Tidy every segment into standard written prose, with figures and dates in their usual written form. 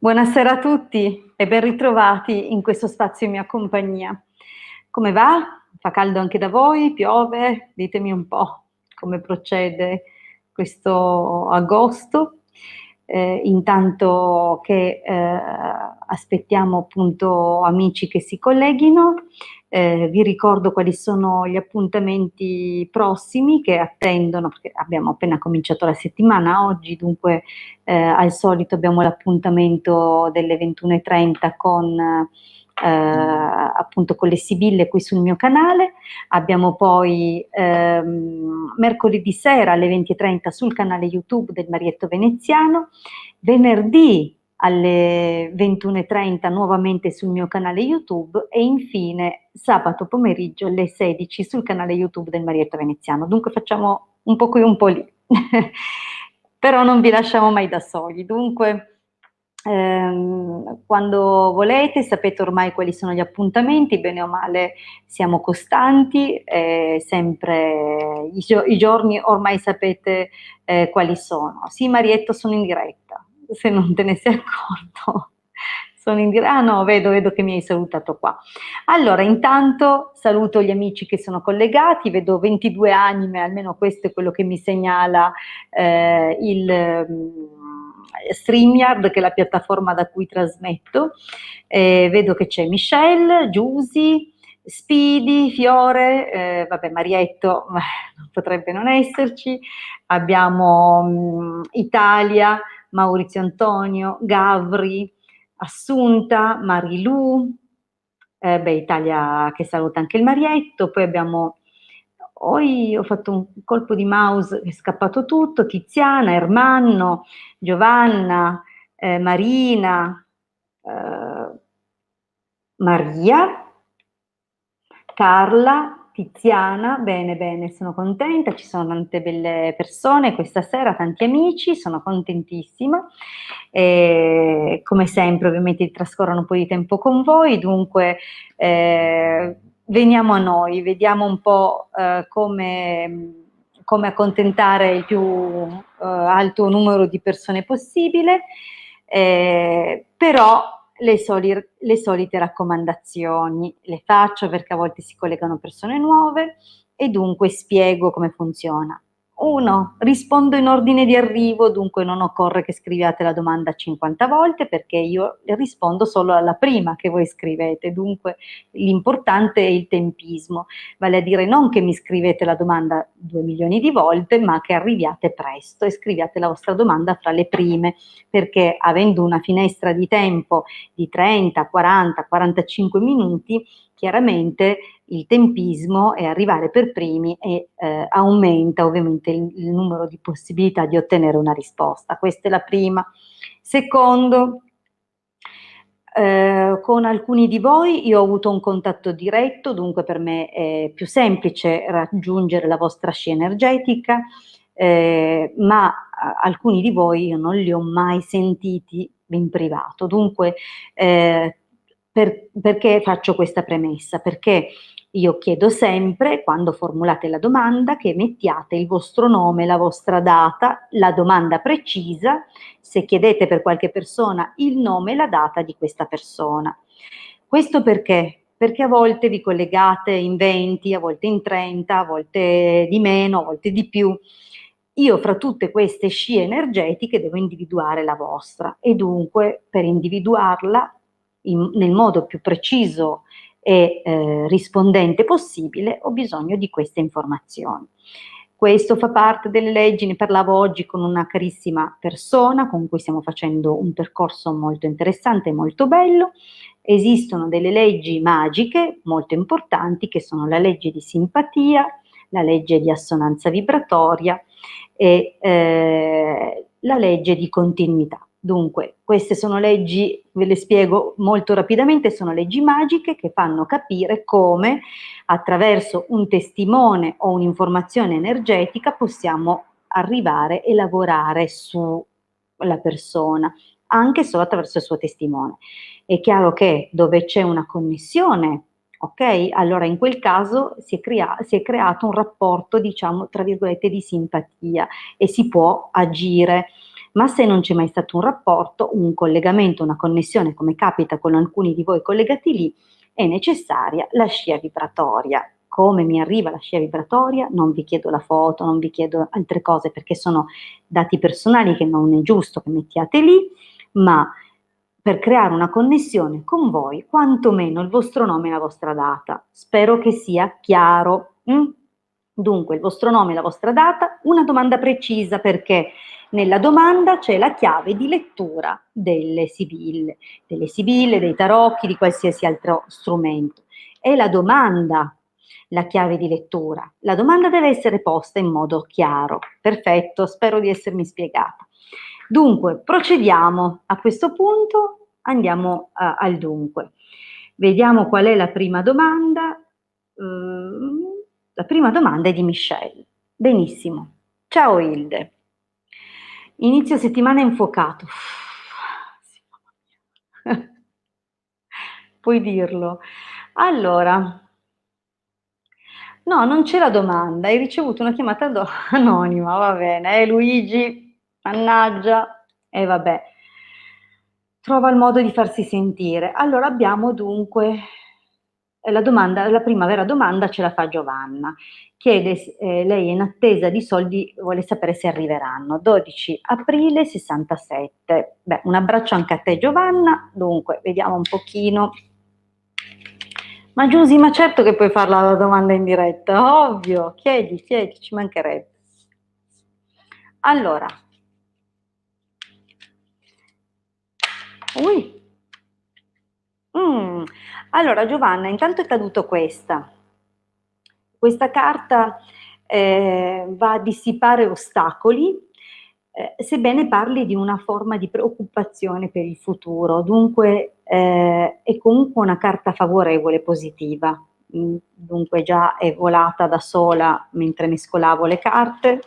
Buonasera a tutti e ben ritrovati in questo spazio in mia compagnia. Come va? Fa caldo anche da voi? Piove? Ditemi un po' come procede questo agosto. Intanto che aspettiamo appunto amici che si colleghino, vi ricordo quali sono gli appuntamenti prossimi che attendono, perché abbiamo appena cominciato la settimana oggi, dunque al solito abbiamo l'appuntamento delle 21:30 con appunto con le Sibille qui sul mio canale. Abbiamo poi mercoledì sera alle 20:30 sul canale YouTube del Marietto Veneziano, venerdì alle 21:30 nuovamente sul mio canale YouTube e infine sabato pomeriggio alle 16 sul canale YouTube del Marietto Veneziano. Dunque facciamo un po' qui un po' lì. Però non vi lasciamo mai da soli. Dunque, quando volete, sapete ormai quali sono gli appuntamenti, bene o male siamo costanti, sempre i giorni ormai sapete quali sono. Sì, Marietto, sono in diretta, se non te ne sei accorto. Sono in diretta, ah no, vedo che mi hai salutato qua. Allora, intanto saluto gli amici che sono collegati, vedo 22 anime, almeno questo è quello che mi segnala il StreamYard, che è la piattaforma da cui trasmetto. Vedo che c'è Michelle, Giusy, Speedy, Fiore, vabbè, Marietto non potrebbe non esserci, abbiamo Italia, Maurizio Antonio, Gavri, Assunta, Marilu, Italia che saluta anche il Marietto, poi abbiamo, poi ho fatto un colpo di mouse, è scappato tutto, Tiziana, Ermanno, Giovanna, Marina, Maria, Carla, Tiziana, bene, sono contenta, ci sono tante belle persone questa sera, tanti amici, sono contentissima. Come sempre ovviamente trascorrono un po' di tempo con voi, dunque veniamo a noi, vediamo un po' come accontentare il più alto numero di persone possibile, però le solite raccomandazioni le faccio perché a volte si collegano persone nuove e dunque spiego come funziona. 1. Rispondo in ordine di arrivo, dunque non occorre che scriviate la domanda 50 volte perché io rispondo solo alla prima che voi scrivete, dunque l'importante è il tempismo, vale a dire non che mi scrivete la domanda 2 milioni di volte, ma che arriviate presto e scriviate la vostra domanda fra le prime, perché avendo una finestra di tempo di 30, 40, 45 minuti, chiaramente il tempismo e arrivare per primi e aumenta ovviamente il numero di possibilità di ottenere una risposta. Questa è la prima. Secondo, con alcuni di voi io ho avuto un contatto diretto, dunque per me è più semplice raggiungere la vostra scia energetica, ma alcuni di voi io non li ho mai sentiti in privato. Dunque, perché faccio questa premessa? Perché io chiedo sempre, quando formulate la domanda, che mettiate il vostro nome, la vostra data, la domanda precisa, se chiedete per qualche persona il nome e la data di questa persona. Questo perché? Perché a volte vi collegate in 20, a volte in 30, a volte di meno, a volte di più. Io fra tutte queste scie energetiche devo individuare la vostra e dunque per individuarla nel modo più preciso e rispondente possibile ho bisogno di queste informazioni. Questo fa parte delle leggi, ne parlavo oggi con una carissima persona con cui stiamo facendo un percorso molto interessante e molto bello. Esistono delle leggi magiche molto importanti che sono la legge di simpatia, la legge di assonanza vibratoria e la legge di continuità. Dunque, queste sono leggi, ve le spiego molto rapidamente, sono leggi magiche che fanno capire come attraverso un testimone o un'informazione energetica possiamo arrivare e lavorare sulla persona, anche solo attraverso il suo testimone. È chiaro che dove c'è una connessione, ok? Allora in quel caso si è creato un rapporto, diciamo, tra virgolette, di simpatia e si può agire ma se non c'è mai stato un rapporto, un collegamento, una connessione, come capita con alcuni di voi collegati lì, è necessaria la scia vibratoria. Come mi arriva la scia vibratoria? Non vi chiedo la foto, non vi chiedo altre cose perché sono dati personali che non è giusto che mettiate lì, ma per creare una connessione con voi, quantomeno il vostro nome e la vostra data. Spero che sia chiaro. Dunque, il vostro nome e la vostra data, una domanda precisa perché nella domanda c'è la chiave di lettura delle sibille, dei tarocchi, di qualsiasi altro strumento. È la domanda la chiave di lettura. La domanda deve essere posta in modo chiaro. Perfetto, spero di essermi spiegata. Dunque, procediamo. A questo punto andiamo al dunque. Vediamo qual è la prima domanda. La prima domanda è di Michelle. Benissimo. Ciao Hilde. Inizio settimana infuocato. Sì, mamma mia. Puoi dirlo. Allora, no, non c'è la domanda, hai ricevuto una chiamata anonima, va bene, Luigi, mannaggia, e vabbè, trova il modo di farsi sentire. Allora abbiamo dunque la domanda, la prima vera domanda ce la fa Giovanna, chiede, lei è in attesa di soldi, vuole sapere se arriveranno, 12 aprile 67, beh, un abbraccio anche a te Giovanna, dunque vediamo un pochino. Ma Giusy, ma certo che puoi farla la domanda in diretta, ovvio, chiedi, ci mancherebbe. Allora, allora Giovanna, intanto è caduto questa. Questa carta va a dissipare ostacoli, sebbene parli di una forma di preoccupazione per il futuro, dunque è comunque una carta favorevole, positiva. Dunque già è volata da sola mentre mescolavo le carte,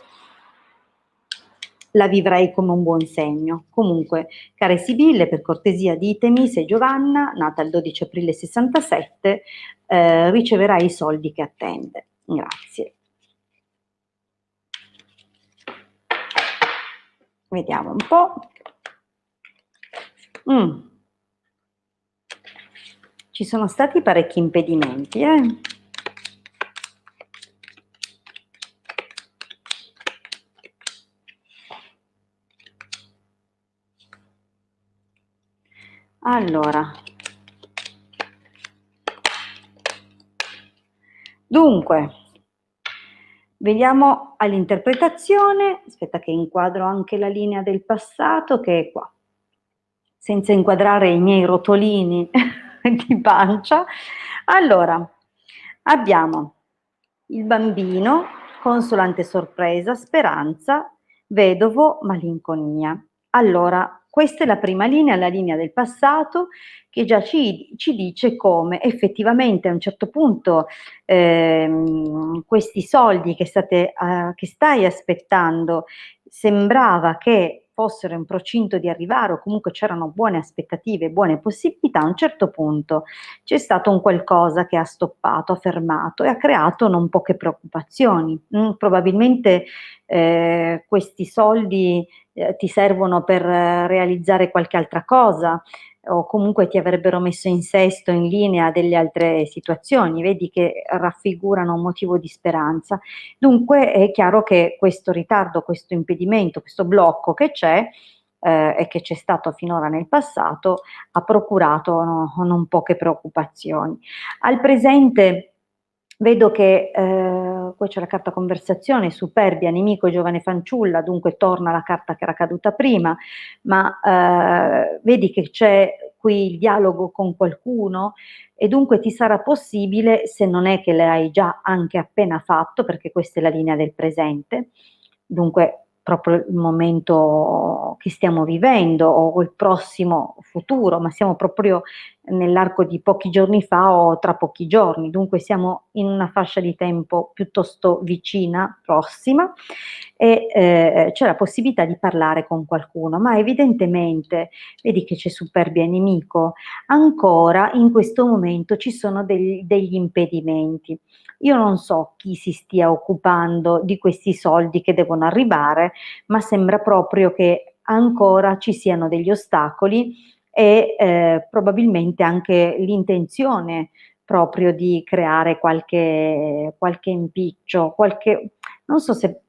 la vivrei come un buon segno. Comunque, care Sibille, per cortesia ditemi se Giovanna, nata il 12 aprile 67, riceverà i soldi che attende. Grazie. Vediamo un po'. Ci sono stati parecchi impedimenti, Allora, dunque, veniamo all'interpretazione. Aspetta che inquadro anche la linea del passato che è qua, senza inquadrare i miei rotolini di pancia. Allora, abbiamo il bambino, consolante sorpresa, speranza, vedovo, malinconia. Allora, questa è la prima linea, la linea del passato, che già ci dice come effettivamente a un certo punto questi soldi che stai aspettando sembrava che fossero in procinto di arrivare o comunque c'erano buone aspettative, buone possibilità, a un certo punto c'è stato un qualcosa che ha stoppato, ha fermato e ha creato non poche preoccupazioni. Probabilmente questi soldi ti servono per realizzare qualche altra cosa o comunque ti avrebbero messo in sesto in linea delle altre situazioni, vedi che raffigurano un motivo di speranza. Dunque è chiaro che questo ritardo, questo impedimento, questo blocco che c'è e che c'è stato finora nel passato ha procurato non poche preoccupazioni. Al presente vedo che qua c'è la carta conversazione, superbia, nemico, giovane fanciulla, dunque torna la carta che era caduta prima, ma vedi che c'è qui il dialogo con qualcuno e dunque ti sarà possibile, se non è che l'hai già anche appena fatto, perché questa è la linea del presente, dunque proprio il momento che stiamo vivendo o il prossimo futuro, ma siamo proprio nell'arco di pochi giorni fa o tra pochi giorni, dunque siamo in una fascia di tempo piuttosto vicina, prossima, e c'è la possibilità di parlare con qualcuno, ma evidentemente, vedi che c'è superbia e nemico, ancora in questo momento ci sono degli impedimenti. Io non so chi si stia occupando di questi soldi che devono arrivare, ma sembra proprio che ancora ci siano degli ostacoli e probabilmente anche l'intenzione proprio di creare qualche impiccio, non so se,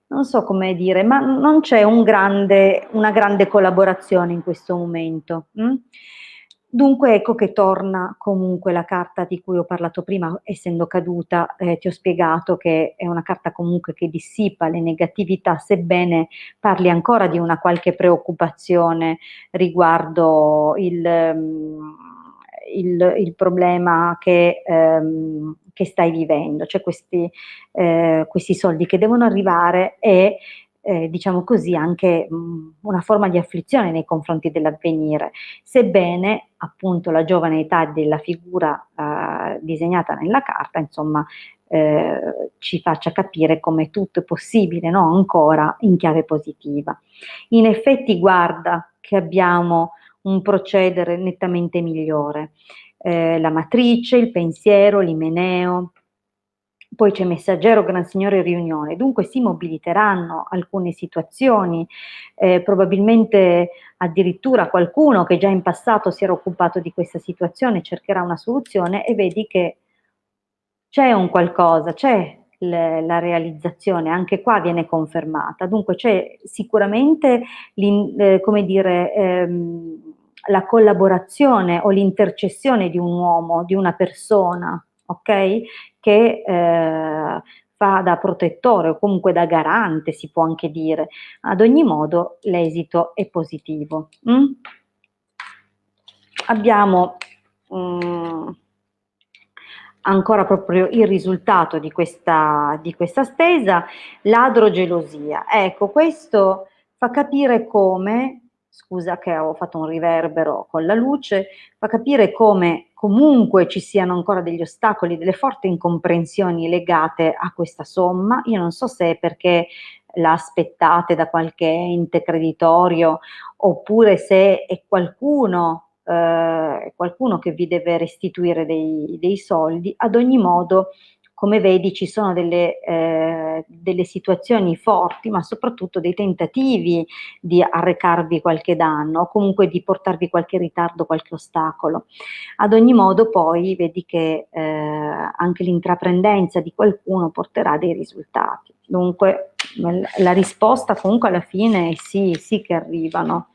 non so come dire, ma non c'è una grande collaborazione in questo momento. Dunque ecco che torna comunque la carta di cui ho parlato prima, essendo caduta, ti ho spiegato che è una carta comunque che dissipa le negatività, sebbene parli ancora di una qualche preoccupazione riguardo il problema che stai vivendo, cioè questi soldi che devono arrivare e diciamo così anche una forma di afflizione nei confronti dell'avvenire, sebbene appunto la giovane età della figura disegnata nella carta, insomma, ci faccia capire come tutto è possibile, no? Ancora in chiave positiva. In effetti, guarda che abbiamo un procedere nettamente migliore. La matrice, il pensiero, l'imeneo, poi c'è messaggero, gran signore, riunione. Dunque si mobiliteranno alcune situazioni, probabilmente addirittura qualcuno che già in passato si era occupato di questa situazione cercherà una soluzione e vedi che c'è un qualcosa, c'è la realizzazione, anche qua viene confermata. Dunque c'è sicuramente come dire, la collaborazione o l'intercessione di un uomo, di una persona, ok? Che fa da protettore o comunque da garante, si può anche dire. Ad ogni modo l'esito è positivo. Abbiamo ancora proprio il risultato di questa stesa, l'adrogelosia. Ecco, questo fa capire come, scusa che ho fatto un riverbero con la luce, fa capire come comunque ci siano ancora degli ostacoli, delle forti incomprensioni legate a questa somma. Io non so se è perché la aspettate da qualche ente creditorio oppure se è qualcuno che vi deve restituire dei soldi. Ad ogni modo, come vedi, ci sono delle situazioni forti, ma soprattutto dei tentativi di arrecarvi qualche danno o comunque di portarvi qualche ritardo, qualche ostacolo. Ad ogni modo, poi vedi che anche l'intraprendenza di qualcuno porterà dei risultati. Dunque, la risposta comunque alla fine è sì, sì che arrivano.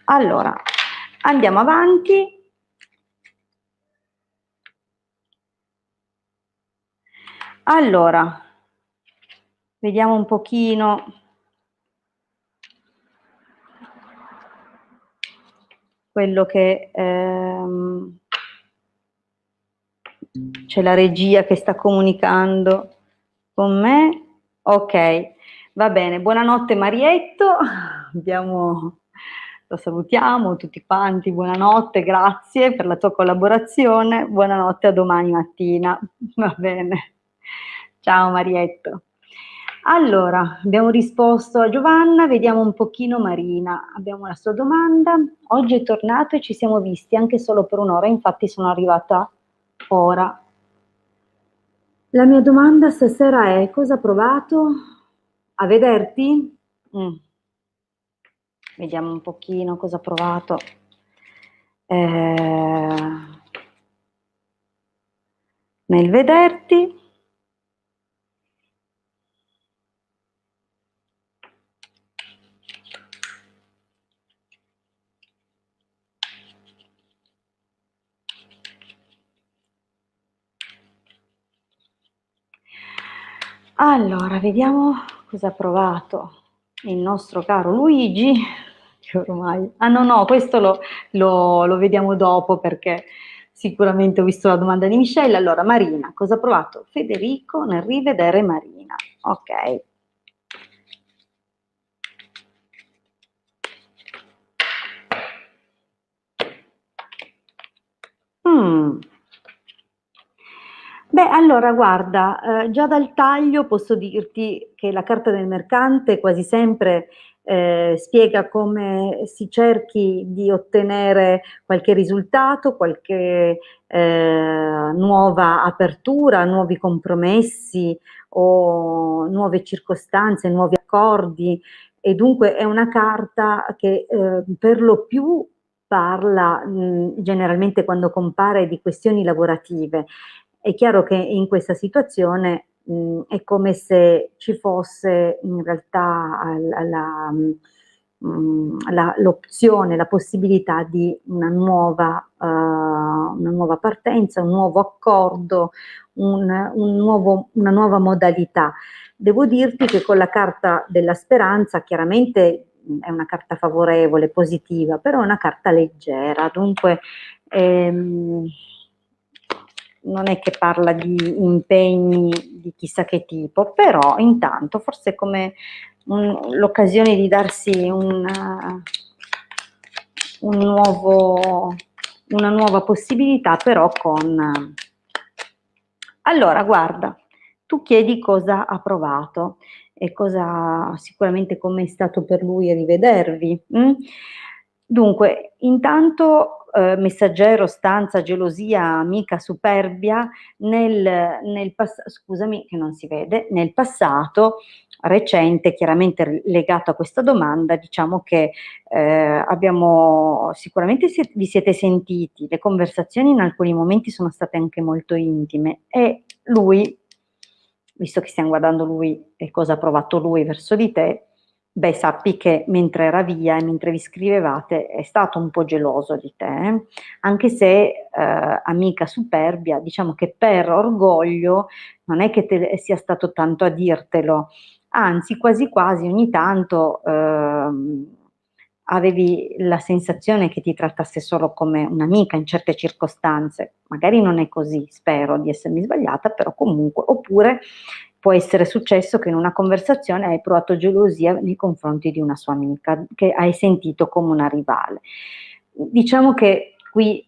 Allora, andiamo avanti. Allora, vediamo un pochino. Quello che c'è la regia che sta comunicando con me. Ok, va bene. Buonanotte Marietto. Lo salutiamo tutti quanti. Buonanotte, grazie per la tua collaborazione. Buonanotte, a domani mattina. Va bene. Ciao Marietto. Allora, abbiamo risposto a Giovanna, vediamo un pochino Marina. Abbiamo la sua domanda. Oggi è tornato e ci siamo visti anche solo per un'ora, infatti sono arrivata ora. La mia domanda stasera è: cosa ha provato? A vederti? Vediamo un pochino cosa ha provato. Nel vederti. Allora, vediamo cosa ha provato il nostro caro Luigi, che ormai... Ah no, questo lo vediamo dopo perché sicuramente ho visto la domanda di Michelle. Allora, Marina, cosa ha provato Federico nel rivedere Marina? Ok. Beh, allora guarda, già dal taglio posso dirti che la carta del mercante quasi sempre spiega come si cerchi di ottenere qualche risultato, qualche nuova apertura, nuovi compromessi o nuove circostanze, nuovi accordi e dunque è una carta che per lo più parla generalmente quando compare di questioni lavorative. È chiaro che in questa situazione è come se ci fosse in realtà l'opzione, la possibilità di una nuova partenza, un nuovo accordo, una nuova modalità. Devo dirti che con la carta della speranza, chiaramente è una carta favorevole, positiva, però è una carta leggera, dunque ehm, non è che parla di impegni di chissà che tipo, però intanto forse è come l'occasione di darsi un nuovo, una nuova possibilità, però con... Allora, guarda, tu chiedi cosa ha provato e cosa sicuramente come è stato per lui rivedervi. Dunque, intanto messaggero, stanza, gelosia, amica, superbia, scusami che non si vede, nel passato recente, chiaramente legato a questa domanda, diciamo che abbiamo sicuramente vi siete sentiti, le conversazioni in alcuni momenti sono state anche molto intime e lui, visto che stiamo guardando lui e cosa ha provato lui verso di te, beh, sappi che mentre era via e mentre vi scrivevate è stato un po' geloso di te, anche se amica superbia, diciamo che per orgoglio non è che sia stato tanto a dirtelo, anzi quasi quasi ogni tanto avevi la sensazione che ti trattasse solo come un'amica in certe circostanze, magari non è così, spero di essermi sbagliata, però comunque, oppure può essere successo che in una conversazione hai provato gelosia nei confronti di una sua amica, che hai sentito come una rivale. Diciamo che qui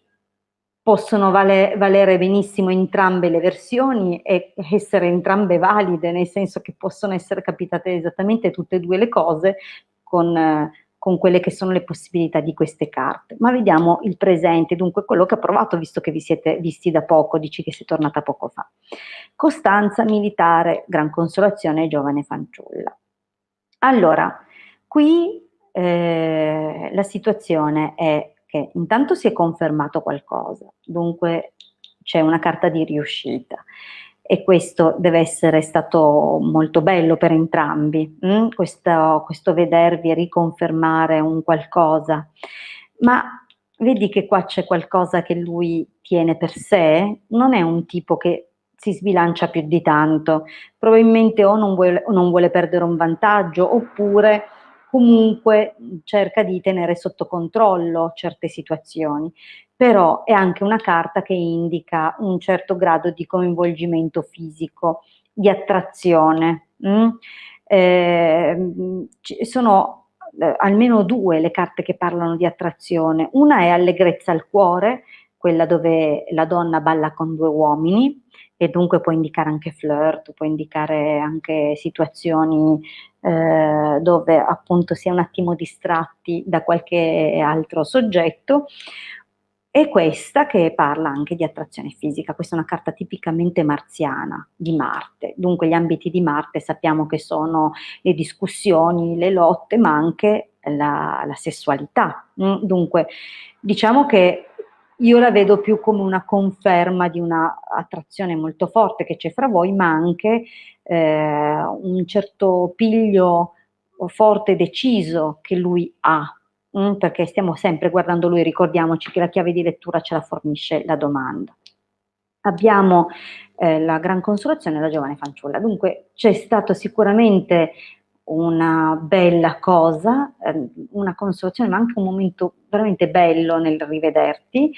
possono valere benissimo entrambe le versioni e essere entrambe valide, nel senso che possono essere capitate esattamente tutte e due le cose con quelle che sono le possibilità di queste carte. Ma vediamo il presente, dunque quello che ha provato, visto che vi siete visti da poco, dici che sei tornata poco fa. Costanza militare, gran consolazione, giovane fanciulla. Allora, qui la situazione è che intanto si è confermato qualcosa, dunque c'è una carta di riuscita e questo deve essere stato molto bello per entrambi, questo vedervi riconfermare un qualcosa, ma vedi che qua c'è qualcosa che lui tiene per sé, non è un tipo che si sbilancia più di tanto, probabilmente o non vuole perdere un vantaggio oppure comunque cerca di tenere sotto controllo certe situazioni, però è anche una carta che indica un certo grado di coinvolgimento fisico, di attrazione. Sono almeno due le carte che parlano di attrazione, una è allegrezza al cuore, quella dove la donna balla con due uomini, e dunque può indicare anche flirt, può indicare anche situazioni dove appunto si è un attimo distratti da qualche altro soggetto, e questa che parla anche di attrazione fisica. Questa è una carta tipicamente marziana, di Marte, dunque gli ambiti di Marte sappiamo che sono le discussioni, le lotte, ma anche la sessualità. Dunque diciamo che io la vedo più come una conferma di una attrazione molto forte che c'è fra voi, ma anche un certo piglio forte e deciso che lui ha, perché stiamo sempre guardando lui, ricordiamoci che la chiave di lettura ce la fornisce la domanda. Abbiamo la gran consolazione della giovane fanciulla, dunque c'è stato sicuramente una bella cosa, una consolazione, ma anche un momento veramente bello nel rivederti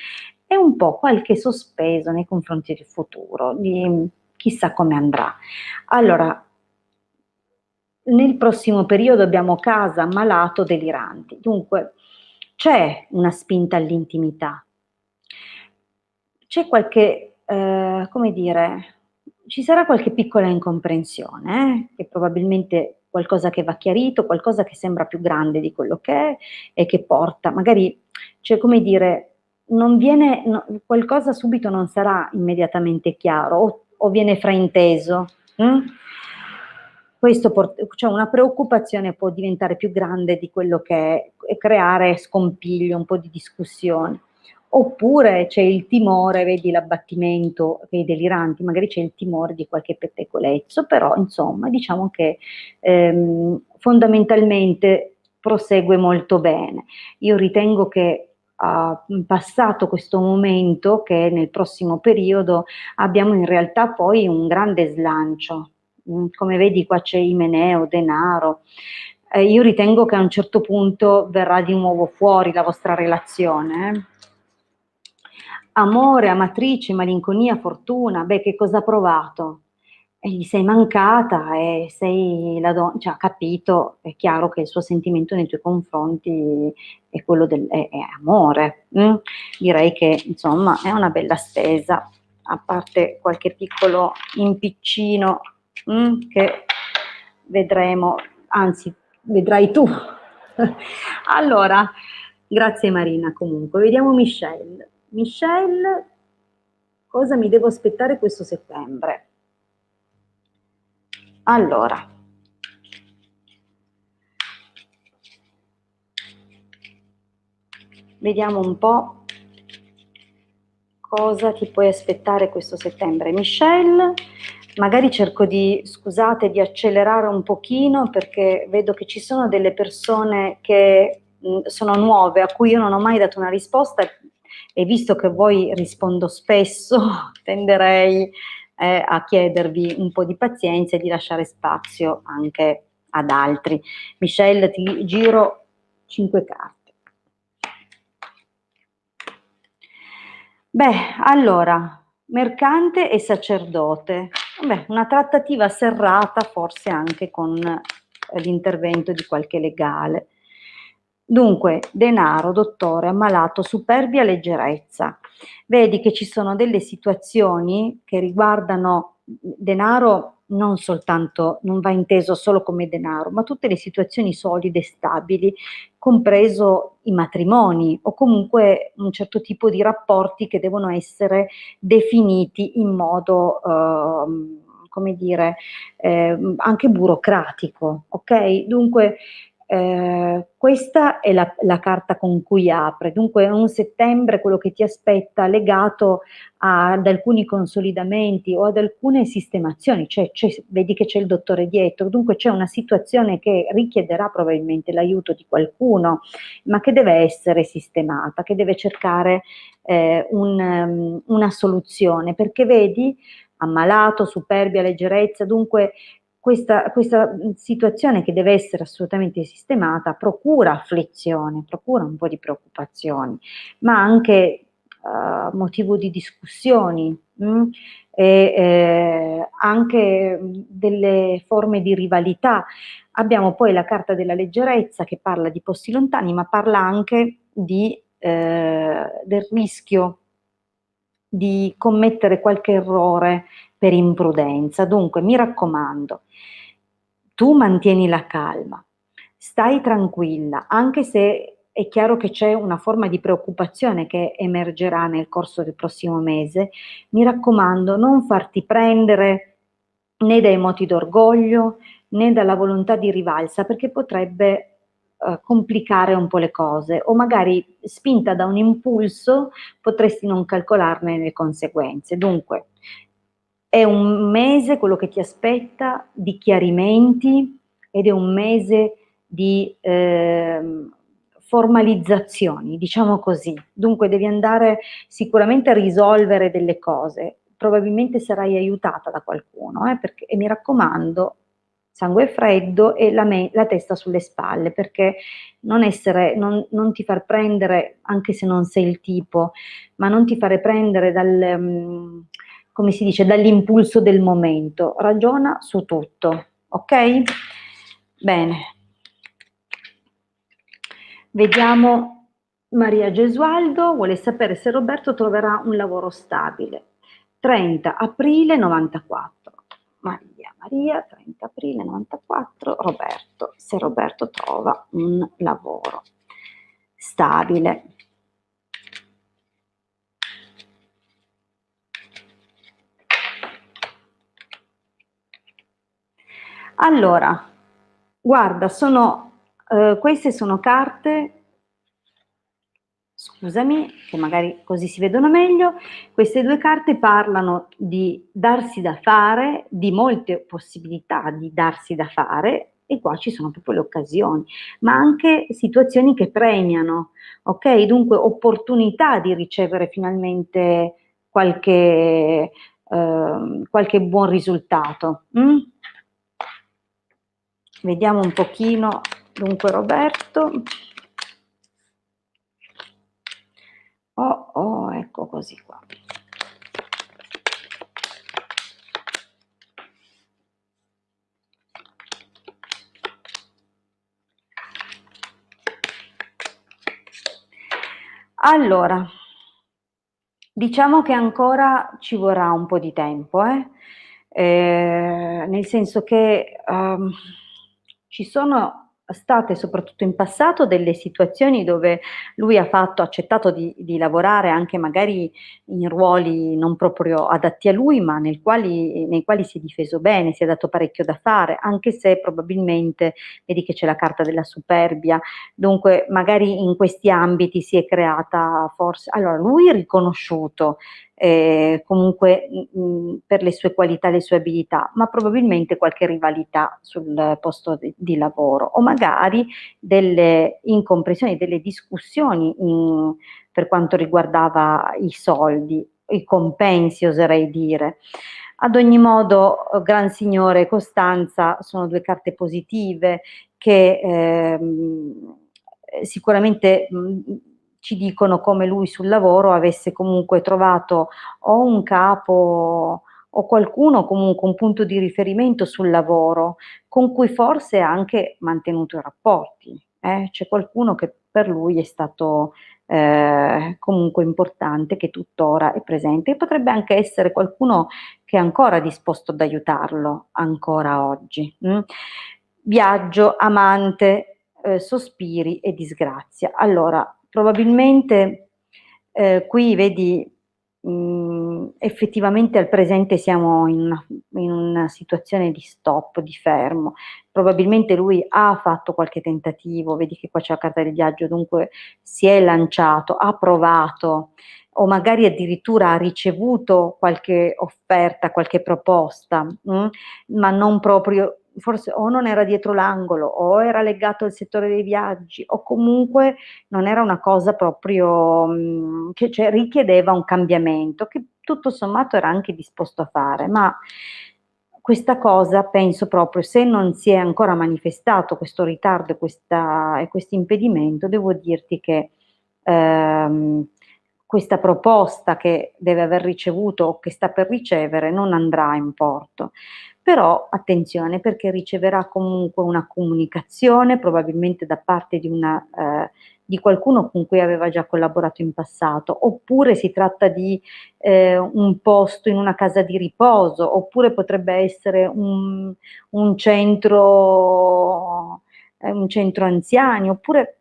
e un po' qualche sospeso nei confronti del futuro, di chissà come andrà. Allora, nel prossimo periodo abbiamo casa, malato, deliranti, dunque c'è una spinta all'intimità, c'è qualche, come dire, ci sarà qualche piccola incomprensione, che probabilmente qualcosa che va chiarito, qualcosa che sembra più grande di quello che è e che porta, magari, cioè come dire, non viene, qualcosa subito non sarà immediatamente chiaro o viene frainteso. questo cioè una preoccupazione può diventare più grande di quello che è e creare scompiglio, un po' di discussione. Oppure c'è il timore, vedi l'abbattimento dei deliranti, magari c'è il timore di qualche pettegolezzo, però insomma diciamo che fondamentalmente prosegue molto bene. Io ritengo che passato questo momento, che nel prossimo periodo abbiamo in realtà poi un grande slancio. Come vedi qua c'è Imeneo, denaro. Io ritengo che a un certo punto verrà di nuovo fuori la vostra relazione. Amore, amatrice, malinconia, fortuna, beh, che cosa ha provato? E gli sei mancata e sei la donna, cioè ha capito, è chiaro che il suo sentimento nei tuoi confronti è quello è amore. Direi che insomma è una bella stesa, a parte qualche piccolo impiccino che vedremo, anzi vedrai tu. Allora, grazie Marina comunque. Vediamo Michelle. Michelle, cosa mi devo aspettare questo settembre? Allora, vediamo un po' cosa ti puoi aspettare questo settembre. Michelle, magari cerco di, scusate, di accelerare un pochino perché vedo che ci sono delle persone che sono nuove, a cui io non ho mai dato una risposta e visto che voi rispondo spesso, tenderei a chiedervi un po' di pazienza e di lasciare spazio anche ad altri. Michelle, ti giro 5 carte. Beh, allora, mercante e sacerdote. Beh, una trattativa serrata, forse anche con l'intervento di qualche legale. Dunque, denaro, dottore, ammalato, superbia, leggerezza. Vedi che ci sono delle situazioni che riguardano denaro, non soltanto, non va inteso solo come denaro, ma tutte le situazioni solide e stabili, compreso i matrimoni o comunque un certo tipo di rapporti che devono essere definiti in modo, come dire, anche burocratico, ok? Dunque, questa è la carta con cui apre, dunque è un settembre quello che ti aspetta legato ad alcuni consolidamenti o ad alcune sistemazioni, cioè vedi che c'è il dottore dietro, dunque c'è una situazione che richiederà probabilmente l'aiuto di qualcuno, ma che deve essere sistemata, che deve cercare una soluzione, perché vedi, ammalato, superbia, leggerezza, dunque questa situazione che deve essere assolutamente sistemata procura afflizione, procura un po' di preoccupazioni, ma anche motivo di discussioni e anche delle forme di rivalità. Abbiamo poi la carta della leggerezza che parla di posti lontani, ma parla anche del rischio di commettere qualche errore per imprudenza. Dunque, mi raccomando, tu mantieni la calma, stai tranquilla, anche se è chiaro che c'è una forma di preoccupazione che emergerà nel corso del prossimo mese, mi raccomando, non farti prendere né dai moti d'orgoglio né dalla volontà di rivalsa, perché potrebbe complicare un po' le cose o magari spinta da un impulso potresti non calcolarne le conseguenze. Dunque, è un mese quello che ti aspetta di chiarimenti ed è un mese di formalizzazioni, diciamo così. Dunque devi andare sicuramente a risolvere delle cose, probabilmente sarai aiutata da qualcuno, e mi raccomando, sangue freddo e la testa sulle spalle, perché non ti far prendere, anche se non sei il tipo, ma non ti fare prendere come si dice, dall'impulso del momento, ragiona su tutto, ok? Bene, vediamo Maria Gesualdo, vuole sapere se Roberto troverà un lavoro stabile. 30 aprile 94. Maria, 30 aprile 94, Roberto, se Roberto trova un lavoro stabile. Allora, guarda, queste sono carte, scusami, che magari così si vedono meglio, queste due carte parlano di darsi da fare, di molte possibilità di darsi da fare, e qua ci sono proprio le occasioni, ma anche situazioni che premiano, ok? Dunque opportunità di ricevere finalmente qualche buon risultato. Mm? Vediamo un pochino, dunque Roberto. Oh, oh, ecco così qua. Allora, diciamo che ancora ci vorrà un po' di tempo, nel senso che ci sono state soprattutto in passato delle situazioni dove lui ha accettato di lavorare anche magari in ruoli non proprio adatti a lui, ma nei quali si è difeso bene, si è dato parecchio da fare, anche se probabilmente, vedi che c'è la carta della superbia, dunque magari in questi ambiti si è creata forse, allora lui è riconosciuto comunque per le sue qualità, le sue abilità, ma probabilmente qualche rivalità sul posto di lavoro o magari delle incomprensioni, delle discussioni per quanto riguardava i soldi, i compensi oserei dire. Ad ogni modo, Gran Signore e Costanza sono due carte positive che sicuramente ci dicono come lui sul lavoro avesse comunque trovato o un capo o qualcuno, comunque un punto di riferimento sul lavoro con cui forse ha anche mantenuto i rapporti. C'è qualcuno che per lui è stato comunque importante, che tuttora è presente e potrebbe anche essere qualcuno che è ancora disposto ad aiutarlo, ancora oggi. Viaggio, amante, sospiri e disgrazia. Allora, probabilmente qui vedi, effettivamente al presente siamo in una situazione di stop, di fermo. Probabilmente lui ha fatto qualche tentativo, vedi che qua c'è la carta del viaggio, dunque si è lanciato, ha provato o magari addirittura ha ricevuto qualche offerta, qualche proposta, ma non proprio, forse o non era dietro l'angolo o era legato al settore dei viaggi o comunque non era una cosa proprio che cioè, richiedeva un cambiamento che tutto sommato era anche disposto a fare, ma questa cosa penso proprio se non si è ancora manifestato questo ritardo e questo impedimento, devo dirti che ehm, questa proposta che deve aver ricevuto o che sta per ricevere non andrà in porto. Però attenzione perché riceverà comunque una comunicazione, probabilmente da parte di qualcuno con cui aveva già collaborato in passato, oppure si tratta di un posto in una casa di riposo, oppure potrebbe essere un centro anziani, oppure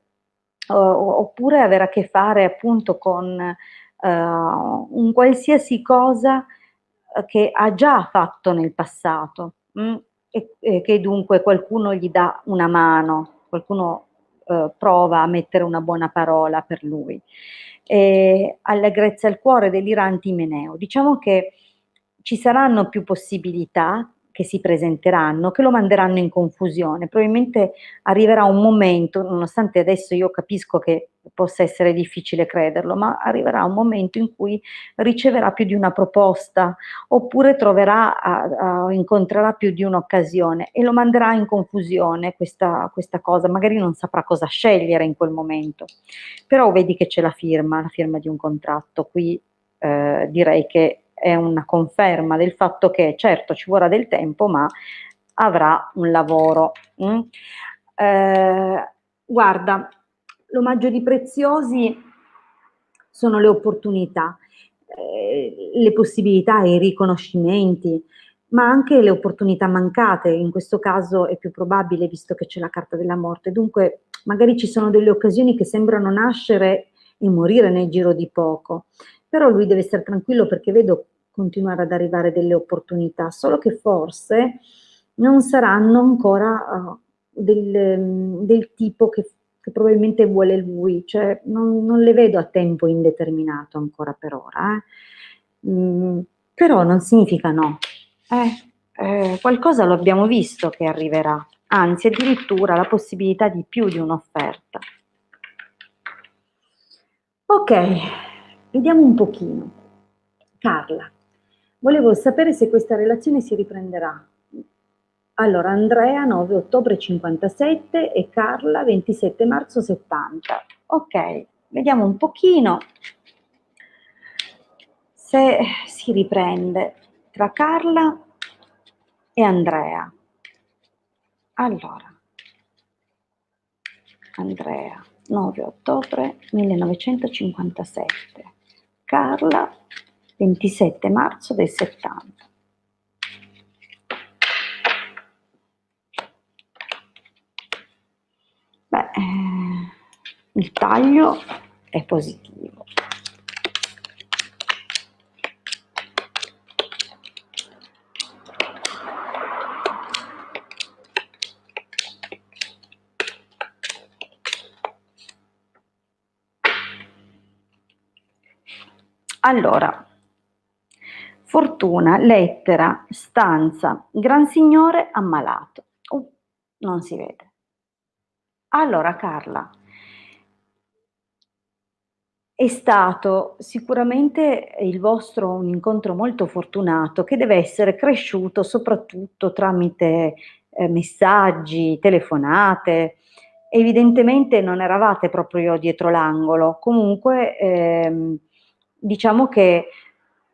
avere a che fare appunto con un qualsiasi cosa che ha già fatto nel passato, e che dunque qualcuno gli dà una mano, qualcuno prova a mettere una buona parola per lui. Allegrezza al cuore, deliranti Imeneo. Diciamo che ci saranno più possibilità che si presenteranno, che lo manderanno in confusione. Probabilmente arriverà un momento, nonostante adesso io capisco che possa essere difficile crederlo, ma arriverà un momento in cui riceverà più di una proposta, oppure incontrerà più di un'occasione e lo manderà in confusione questa cosa, magari non saprà cosa scegliere in quel momento. Però vedi che c'è la firma di un contratto. Qui direi che è una conferma del fatto che certo ci vorrà del tempo, ma avrà un lavoro. Guarda, l'omaggio di preziosi sono le opportunità, le possibilità e i riconoscimenti, ma anche le opportunità mancate. In questo caso è più probabile, visto che c'è la carta della morte. Dunque, magari ci sono delle occasioni che sembrano nascere e morire nel giro di poco, però lui deve stare tranquillo perché vedo continuare ad arrivare delle opportunità, solo che forse non saranno ancora del tipo che probabilmente vuole lui, cioè non le vedo a tempo indeterminato ancora per ora, però non significa no. Qualcosa lo abbiamo visto che arriverà, anzi addirittura la possibilità di più di un'offerta. Ok, vediamo un pochino. Carla, volevo sapere se questa relazione si riprenderà. Allora, Andrea 9 ottobre 57 e Carla 27 marzo 70. Ok, vediamo un pochino se si riprende tra Carla e Andrea. Allora, Andrea 9 ottobre 1957, Carla 27 marzo del 70. Beh, il taglio è positivo. Allora, fortuna, lettera, stanza, gran signore ammalato. Non si vede. Allora, Carla, è stato sicuramente il vostro un incontro molto fortunato che deve essere cresciuto soprattutto tramite messaggi, telefonate. Evidentemente non eravate proprio dietro l'angolo, comunque diciamo che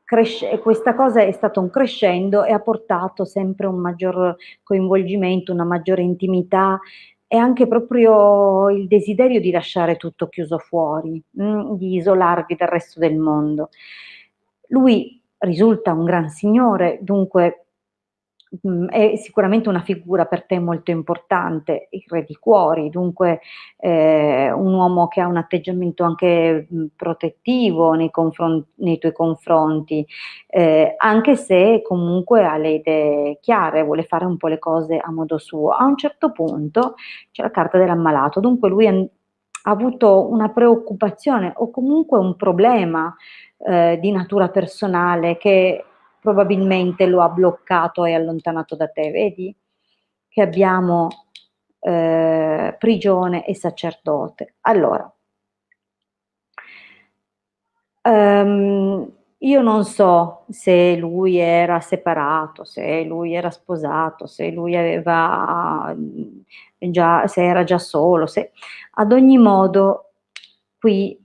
questa cosa è stato un crescendo e ha portato sempre un maggior coinvolgimento, una maggiore intimità e anche proprio il desiderio di lasciare tutto chiuso fuori, di isolarvi dal resto del mondo. Lui risulta un gran signore, dunque è sicuramente una figura per te molto importante, il re di cuori, dunque un uomo che ha un atteggiamento anche protettivo nei tuoi confronti, anche se comunque ha le idee chiare, vuole fare un po' le cose a modo suo. A un certo punto c'è la carta dell'ammalato, dunque lui ha avuto una preoccupazione o comunque un problema di natura personale che probabilmente lo ha bloccato e allontanato da te. Vedi che abbiamo prigione e sacerdote. Allora, io non so se lui era separato, se lui era sposato, se lui aveva già, se era già solo, se ad ogni modo qui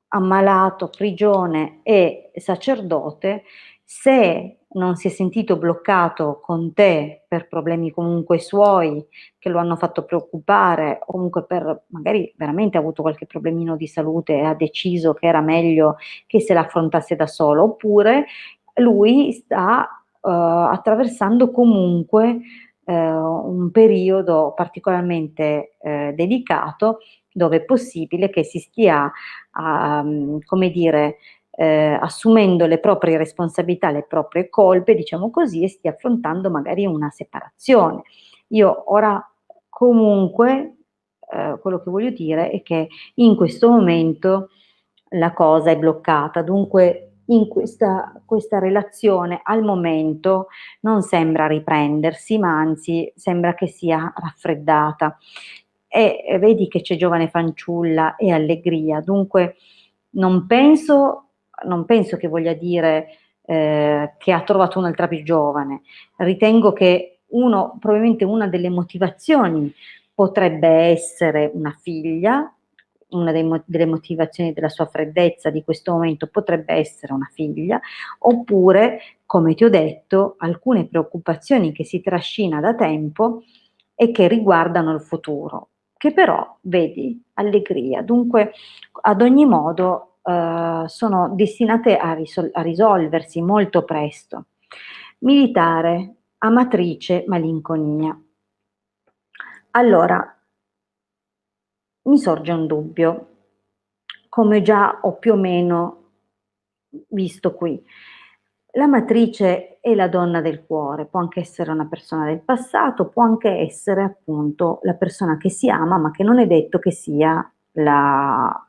ammalato, prigione e sacerdote, se non si è sentito bloccato con te per problemi comunque suoi che lo hanno fatto preoccupare, o comunque per magari veramente ha avuto qualche problemino di salute e ha deciso che era meglio che se l'affrontasse da solo, oppure lui sta attraversando comunque un periodo particolarmente delicato dove è possibile che si stia come dire, assumendo le proprie responsabilità, le proprie colpe, diciamo così, e stia affrontando magari una separazione. Io ora comunque quello che voglio dire è che in questo momento la cosa è bloccata, dunque in questa relazione al momento non sembra riprendersi, ma anzi sembra che sia raffreddata. E vedi che c'è giovane fanciulla e allegria, dunque non penso, non penso che voglia dire che ha trovato un'altra più giovane. Ritengo che probabilmente una delle motivazioni potrebbe essere una figlia, una delle motivazioni della sua freddezza di questo momento potrebbe essere una figlia, oppure, come ti ho detto, alcune preoccupazioni che si trascina da tempo e che riguardano il futuro, che però, vedi, allegria. Dunque, ad ogni modo, sono destinate a risolversi molto presto. Militare, amatrice, malinconia. Allora, mi sorge un dubbio, come già ho più o meno visto qui. La matrice è la donna del cuore, può anche essere una persona del passato, può anche essere appunto la persona che si ama, ma che non è detto che sia la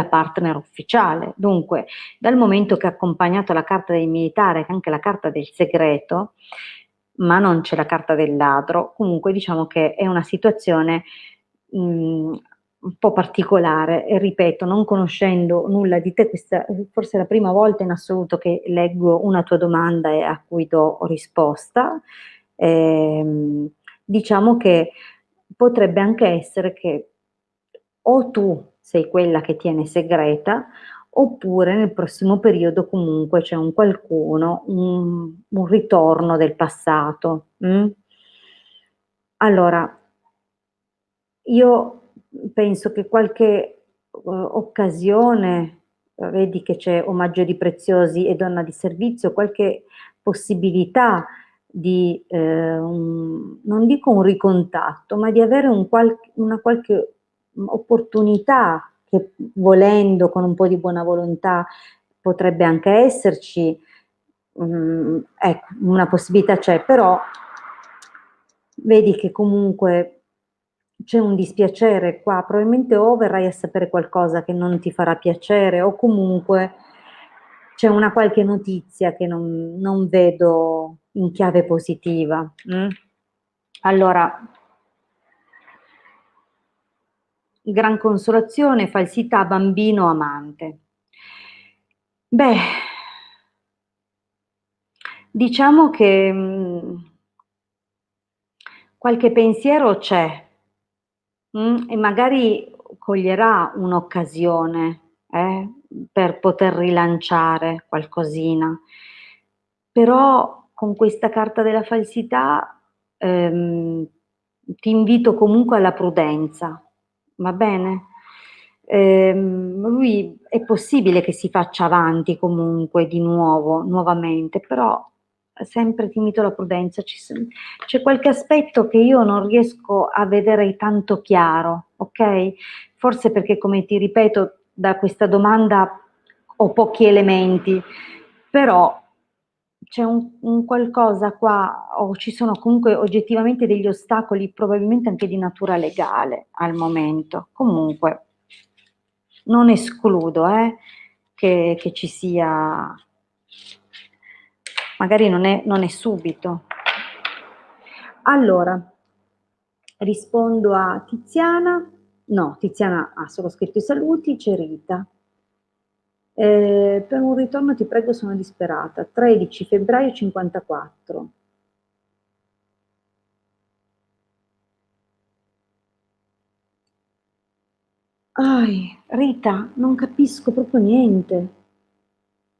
partner ufficiale. Dunque, dal momento che ha accompagnato la carta del militare, che è anche la carta del segreto, ma non c'è la carta del ladro, comunque diciamo che è una situazione un po' particolare e ripeto, non conoscendo nulla di te, questa forse è la prima volta in assoluto che leggo una tua domanda e a cui do risposta. Ehm, diciamo che potrebbe anche essere che o tu sei quella che tiene segreta, oppure nel prossimo periodo comunque c'è un qualcuno, un ritorno del passato. Allora, io penso che qualche occasione, vedi che c'è omaggio di preziosi e donna di servizio, qualche possibilità di, non dico un ricontatto, ma di avere una qualche opportunità che volendo, con un po' di buona volontà, potrebbe anche esserci, ecco, una possibilità c'è, però vedi che comunque c'è un dispiacere qua, probabilmente o verrai a sapere qualcosa che non ti farà piacere o comunque c'è una qualche notizia che non vedo in chiave positiva. Allora, gran consolazione, falsità, bambino, amante. Beh, diciamo che qualche pensiero c'è. E magari coglierà un'occasione, per poter rilanciare qualcosina. Però con questa carta della falsità, ti invito comunque alla prudenza, va bene? Lui è possibile che si faccia avanti comunque di nuovo, nuovamente, però sempre ti invito alla prudenza. C'è qualche aspetto che io non riesco a vedere tanto chiaro, ok? Forse perché, come ti ripeto, da questa domanda ho pochi elementi, però c'è un qualcosa qua, o ci sono comunque oggettivamente degli ostacoli, probabilmente anche di natura legale al momento. Comunque, non escludo, che ci sia, magari non è subito. Allora, rispondo a Tiziana. No, Tiziana ha solo scritto i saluti, c'è Rita. Per un ritorno ti prego, sono disperata. 13 febbraio 54. Rita, non capisco proprio niente.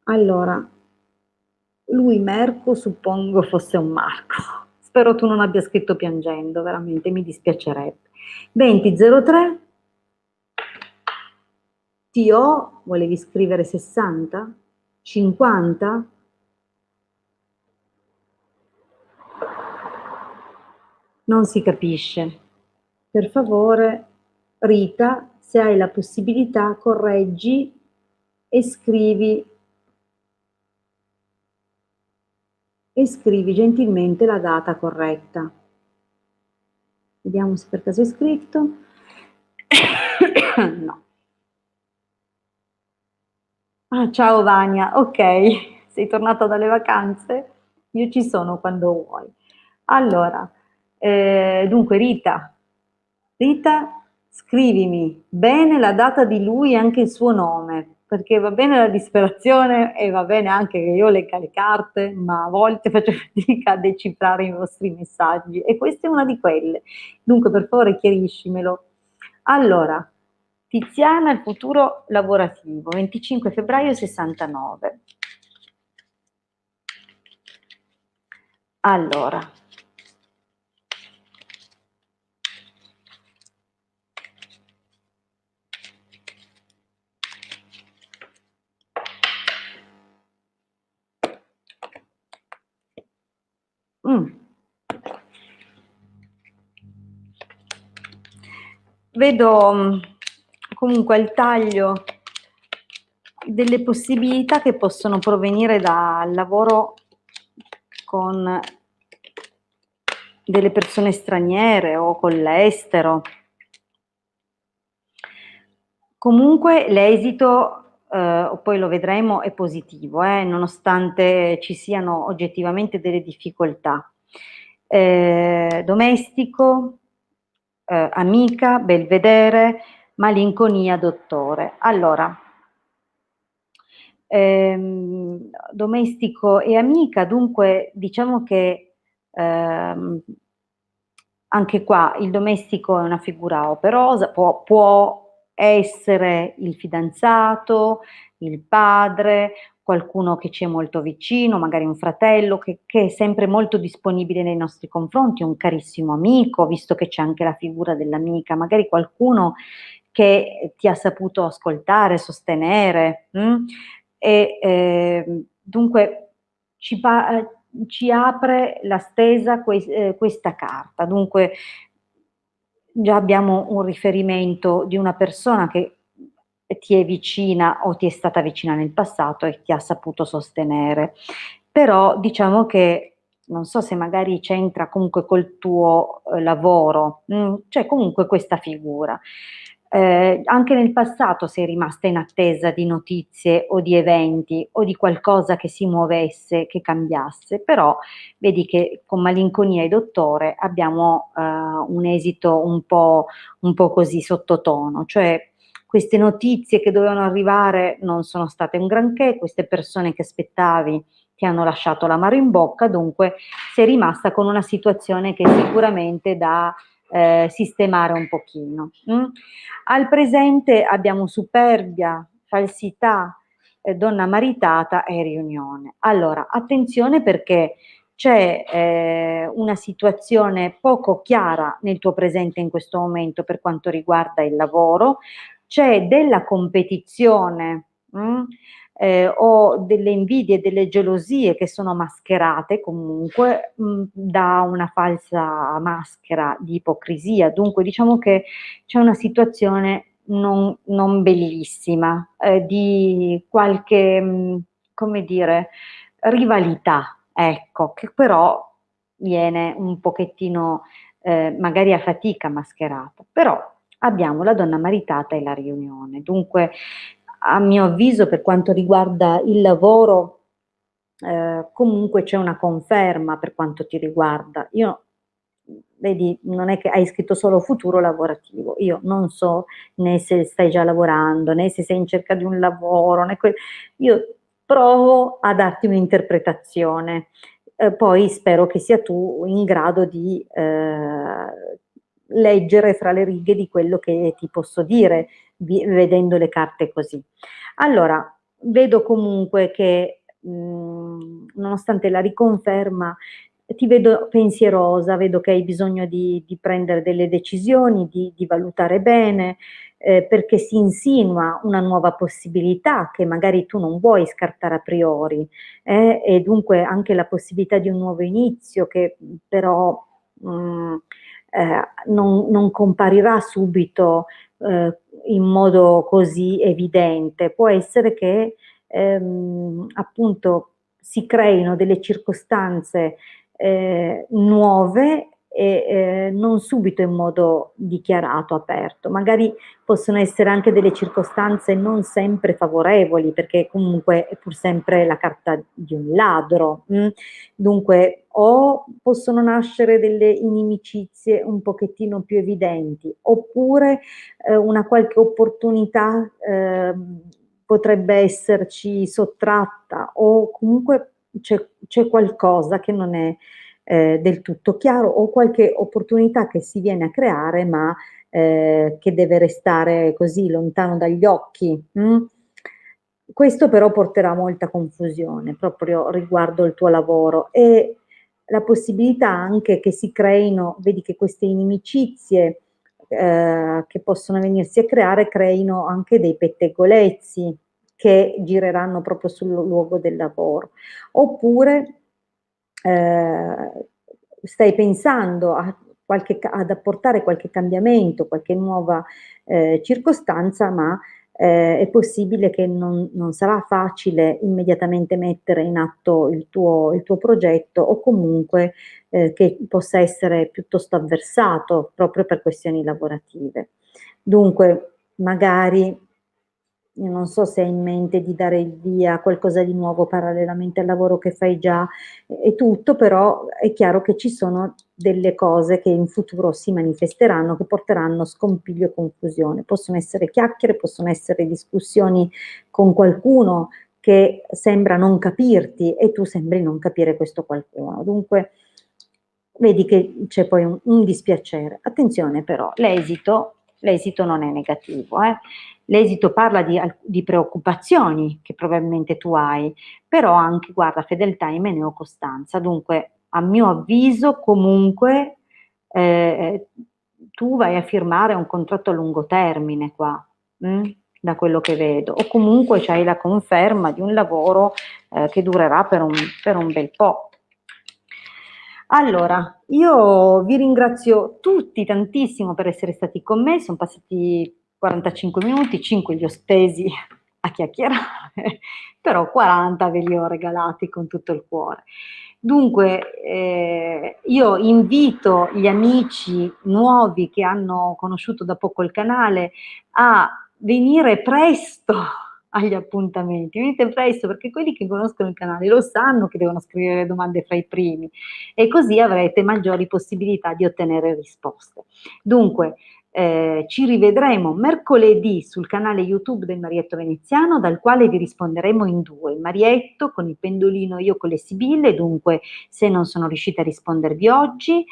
Allora, lui Merco suppongo fosse un Marco. Spero tu non abbia scritto piangendo, veramente mi dispiacerebbe. 2003, TO, volevi scrivere 60? 50? Non si capisce. Per favore, Rita, se hai la possibilità, correggi e scrivi gentilmente la data corretta. Vediamo se per caso è scritto. No. Ah, ciao Vania, ok, sei tornata dalle vacanze? Io ci sono quando vuoi. Allora, dunque Rita, scrivimi bene la data di lui e anche il suo nome, perché va bene la disperazione e va bene anche che io legga le carte, ma a volte faccio fatica a decifrare i vostri messaggi e questa è una di quelle. Dunque, per favore, chiariscimelo. Allora, Tiziana, il futuro lavorativo, 25 febbraio 69. Allora, mm, vedo comunque al taglio delle possibilità che possono provenire dal lavoro con delle persone straniere o con l'estero. Comunque l'esito, poi lo vedremo, è positivo, nonostante ci siano oggettivamente delle difficoltà. Domestico, amica, belvedere, malinconia, dottore. Allora, domestico e amica, dunque diciamo che ehm, anche qua il domestico è una figura operosa, può essere il fidanzato, il padre, qualcuno che ci è molto vicino, magari un fratello che è sempre molto disponibile nei nostri confronti, un carissimo amico, visto che c'è anche la figura dell'amica, magari qualcuno che ti ha saputo ascoltare, sostenere, e dunque ci apre la stesa questa carta. Dunque già abbiamo un riferimento di una persona che ti è vicina o ti è stata vicina nel passato e ti ha saputo sostenere. Però diciamo che non so se magari c'entra comunque col tuo lavoro, c'è comunque questa figura. Anche nel passato sei rimasta in attesa di notizie o di eventi o di qualcosa che si muovesse, che cambiasse, però vedi che con malinconia e dottore abbiamo un esito un po' così sottotono, cioè queste notizie che dovevano arrivare non sono state un granché, queste persone che aspettavi ti hanno lasciato l'amaro in bocca, dunque sei rimasta con una situazione che è sicuramente da sistemare un pochino. Al presente abbiamo superbia, falsità, donna maritata e riunione. Allora, attenzione perché c'è una situazione poco chiara nel tuo presente in questo momento per quanto riguarda il lavoro, c'è della competizione, o delle invidie, delle gelosie che sono mascherate comunque da una falsa maschera di ipocrisia. Dunque diciamo che c'è una situazione non bellissima, di qualche, come dire, rivalità, ecco, che però viene un pochettino, magari a fatica mascherata. Però abbiamo la donna maritata e la riunione. Dunque, a mio avviso, per quanto riguarda il lavoro, comunque c'è una conferma per quanto ti riguarda. Io, vedi, non è che hai scritto solo futuro lavorativo, io non so né se stai già lavorando, né se sei in cerca di un lavoro, io provo a darti un'interpretazione, poi spero che sia tu in grado di leggere fra le righe di quello che ti posso dire, vedendo le carte così. Allora, vedo comunque che nonostante la riconferma, ti vedo pensierosa, vedo che hai bisogno di prendere delle decisioni, di valutare bene, perché si insinua una nuova possibilità che magari tu non vuoi scartare a priori, e dunque anche la possibilità di un nuovo inizio che però mh, non comparirà subito in modo così evidente. Può essere che appunto si creino delle circostanze nuove e non subito in modo dichiarato, aperto. Magari possono essere anche delle circostanze non sempre favorevoli, perché comunque è pur sempre la carta di un ladro. Dunque, o possono nascere delle inimicizie un pochettino più evidenti, oppure una qualche opportunità potrebbe esserci sottratta, o comunque c'è qualcosa che non è del tutto chiaro, o qualche opportunità che si viene a creare ma che deve restare così lontano dagli occhi. Questo però porterà molta confusione proprio riguardo il tuo lavoro e la possibilità anche che si creino, vedi che queste inimicizie che possono venirsi a creare, creino anche dei pettegolezzi che gireranno proprio sul luogo del lavoro. Oppure stai pensando ad apportare qualche cambiamento, qualche nuova circostanza, ma è possibile che non sarà facile immediatamente mettere in atto il tuo progetto, o comunque che possa essere piuttosto avversato proprio per questioni lavorative. Dunque, magari, io non so se hai in mente di dare il via a qualcosa di nuovo parallelamente al lavoro che fai già e tutto, però è chiaro che ci sono delle cose che in futuro si manifesteranno, che porteranno scompiglio e confusione. Possono essere chiacchiere, possono essere discussioni con qualcuno che sembra non capirti e tu sembri non capire questo qualcuno. Dunque, vedi che c'è poi un dispiacere. Attenzione però, l'esito non è negativo, eh. L'esito parla di preoccupazioni che probabilmente tu hai, però anche, guarda, fedeltà, e costanza. Dunque, a mio avviso, comunque, eh, tu vai a firmare un contratto a lungo termine qua, da quello che vedo, o comunque c'hai la conferma di un lavoro che durerà per un bel po'. Allora, io vi ringrazio tutti tantissimo per essere stati con me, sono passati 45 minuti, 5 li ho spesi a chiacchierare, però 40 ve li ho regalati con tutto il cuore. Dunque, io invito gli amici nuovi che hanno conosciuto da poco il canale a venire presto agli appuntamenti, venite presto, perché quelli che conoscono il canale lo sanno che devono scrivere le domande fra i primi, e così avrete maggiori possibilità di ottenere risposte. Dunque, ci rivedremo mercoledì sul canale YouTube del Marietto Veneziano, dal quale vi risponderemo in due, il Marietto con il pendolino, io con le sibille. Dunque, se non sono riuscita a rispondervi oggi,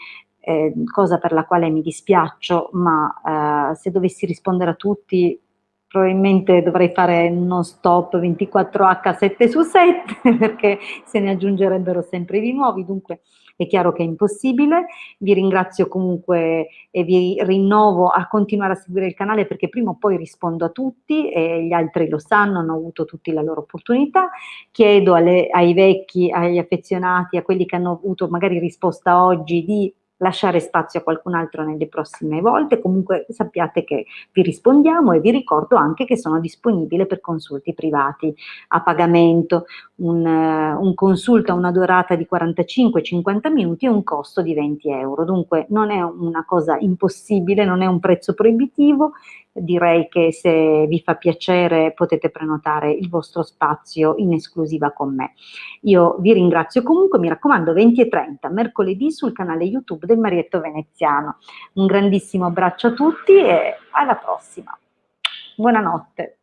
cosa per la quale mi dispiaccio, ma se dovessi rispondere a tutti probabilmente dovrei fare non stop 24H 7 su 7 perché se ne aggiungerebbero sempre di nuovi, dunque è chiaro che è impossibile. Vi ringrazio comunque e vi rinnovo a continuare a seguire il canale, perché prima o poi rispondo a tutti e gli altri lo sanno, hanno avuto tutti la loro opportunità. Chiedo ai vecchi, agli affezionati, a quelli che hanno avuto magari risposta oggi, di lasciare spazio a qualcun altro nelle prossime volte. Comunque sappiate che vi rispondiamo, e vi ricordo anche che sono disponibile per consulti privati a pagamento. Un consulto ha una durata di 45-50 minuti e un costo di 20 euro, dunque non è una cosa impossibile, non è un prezzo proibitivo. Direi che se vi fa piacere potete prenotare il vostro spazio in esclusiva con me. Io vi ringrazio comunque, mi raccomando, 20:30 mercoledì sul canale YouTube del Marietto Veneziano. Un grandissimo abbraccio a tutti e alla prossima. Buonanotte.